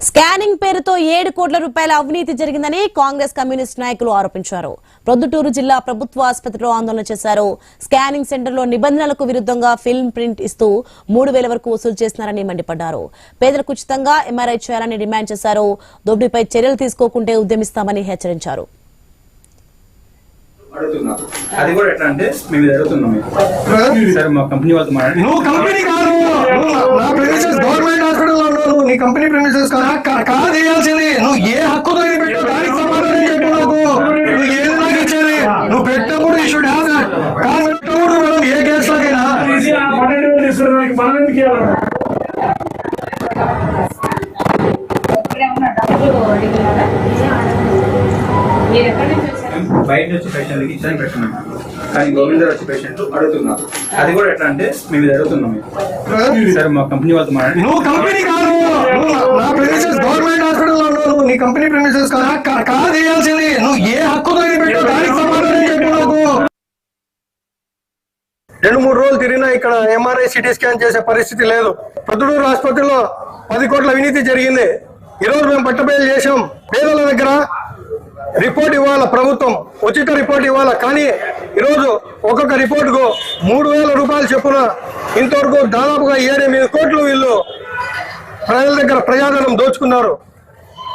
Scanning పేరుతో 7 కోట్ల రూపాయల అవినీతి జరిగిందని కాంగ్రెస్ కమ్యూనిస్ట్ నాయకులు ఆరోపించారు. ప్రొద్దుటూరు జిల్లా ప్రభుత్వ ఆసుపత్రిలో ఆందోళన చేశారు. స్కానింగ్ సెంటర్లో నిబంధనలకు విరుద్ధంగా ఫిల్మ్ ప్రింట్ ఇస్తూ 3,000 వరకు వసూలు చేస్తున్నారని మండిపడ్డారు. పేదలకు ఉచితంగా ఎంఆర్ఐ చేయాలని డిమాండ్ చేశారు. దోపిడీపై చర్యలు తీసుకోకుంటే ఉద్యమిస్తామని హెచ్చరించారు. అది కూడా ఎట్లా అంటే మేము అడుగుతున్నాం సార్ మా కంపెనీ వాళ్ళతో నువ్వు కంపెనీ కాదు, నా ప్రెమిసెస్ గవర్నమెంట్ హాస్పిటల్ లో ఉన్నావు, నీ కంపెనీ ప్రెమిసెస్ కాదు చేయాల్సింది. నువ్వు ఏ హక్కుతో పెట్టావు దానికి సమాధానం చెప్పు. నాకు నువ్వు ఏది నాకు ఇచ్చేది నువ్వు పెట్టినప్పుడు ఈ షుడ్ హ్యావ్ దట్. కాదు పెట్టినప్పుడు మనం ఏ కేసు లోకైనా బయట వచ్చి పేషెంట్కి ఇచ్చాను పెట్టినాం, కానీ గవర్నమెంట్ దగ్గర వచ్చి పేషెంట్ అడుగుతున్నారు. అది కూడా ఎట్లా అంటే మేము అడుగుతున్నాం సార్ మా కంపెనీ వాళ్ళతో నువ్వు కంపెనీ కాదు, నా ప్రెమిసెస్ గవర్నమెంట్ హాస్పిటల్ లో ఉన్నావు, నీ కంపెనీ ప్రెమిసెస్ కాదు చేయాల్సింది. నువ్వు ఏ హక్కుతో పెట్టావు దానికి సమాధానం చెప్పు. నాకు 2-3 రోజులు తిరిగినా ఇక్కడ ఎంఆర్ఐ సిటీ స్కాన్ చేసే పరిస్థితి లేదు. ప్రొద్దుటూరు ఆసుపత్రిలో 10 కోట్ల అవినీతి జరిగింది. ఈరోజు మేము పట్టబయలు చేసాం. పేదల దగ్గర రిపోర్ట్ ఇవ్వాలా, ప్రభుత్వం ఉచిత రిపోర్ట్ ఇవ్వాలా, కానీ ఈరోజు ఒక్కొక్క రిపోర్టుకు 3,000 రూపాయలు చెప్పున ఇంతవరకు దాదాపుగా 7-8 కోట్లు వీళ్ళు ప్రజల దగ్గర ప్రజాధనం దోచుకున్నారు.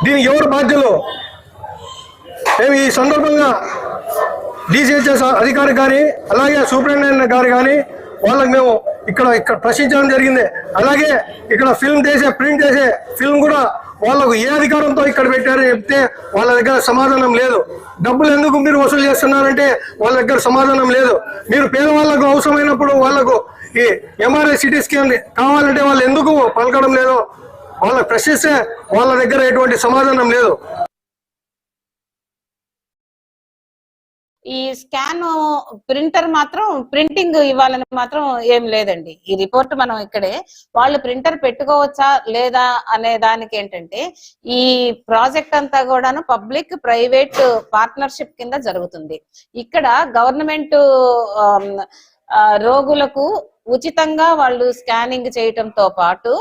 దీనికి ఎవరు బాధ్యులు? మేము ఈ సందర్భంగా డిసిహెచ్ఎస్ అధికారి కానీ అలాగే సూపరింటెండెంట్ గారు కానీ వాళ్ళకి మేము ఇక్కడ ప్రశ్నించడం జరిగింది. అలాగే ఇక్కడ ఫిల్మ్ ప్రింట్ చేసే ఫిల్మ్ కూడా వాళ్ళకు ఏ అధికారంతో ఇక్కడ పెట్టారని చెప్తే వాళ్ళ దగ్గర సమాధానం లేదు. డబ్బులు ఎందుకు మీరు వసూలు చేస్తున్నారంటే వాళ్ళ దగ్గర సమాధానం లేదు. మీరు పేదవాళ్ళకు అవసరమైనప్పుడు వాళ్ళకు ఈ ఎంఆర్ఐ సిటీ స్కాన్ కావాలంటే వాళ్ళు ఎందుకు పలకడం లేదు? వాళ్ళకి ప్రశ్నిస్తే వాళ్ళ దగ్గర ఎటువంటి సమాధానం లేదు. ఈ స్కాన్ ప్రింటర్ మాత్రం ప్రింటింగ్ ఇవ్వాలని మాత్రం ఏం లేదండి. ఈ రిపోర్ట్ మనం ఇక్కడే వాళ్ళు ప్రింటర్ పెట్టుకోవచ్చా లేదా అనే దానికి ఏంటంటే ఈ ప్రాజెక్ట్ అంతా కూడాను పబ్లిక్ ప్రైవేట్ పార్ట్నర్షిప్ కింద జరుగుతుంది. ఇక్కడ గవర్నమెంట్ రోగులకు ఉచితంగా వాళ్ళు స్కానింగ్ చేయటంతో పాటు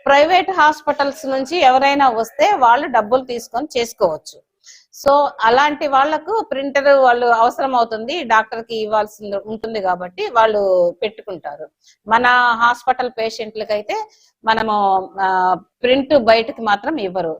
ప్రైవేట్ హాస్పిటల్స్ నుంచి ఎవరైనా వస్తే వాళ్ళు డబ్బులు తీసుకొని చేసుకోవచ్చు. సో అలాంటి వాళ్లకు ప్రింటర్ వాళ్ళు అవసరం అవుతుంది, డాక్టర్ కి ఇవ్వాల్సి ఉంటుంది కాబట్టి వాళ్ళు పెట్టుకుంటారు. మన హాస్పిటల్ పేషెంట్లకైతే మనము ప్రింట్ బయటకి మాత్రం ఇవ్వరు.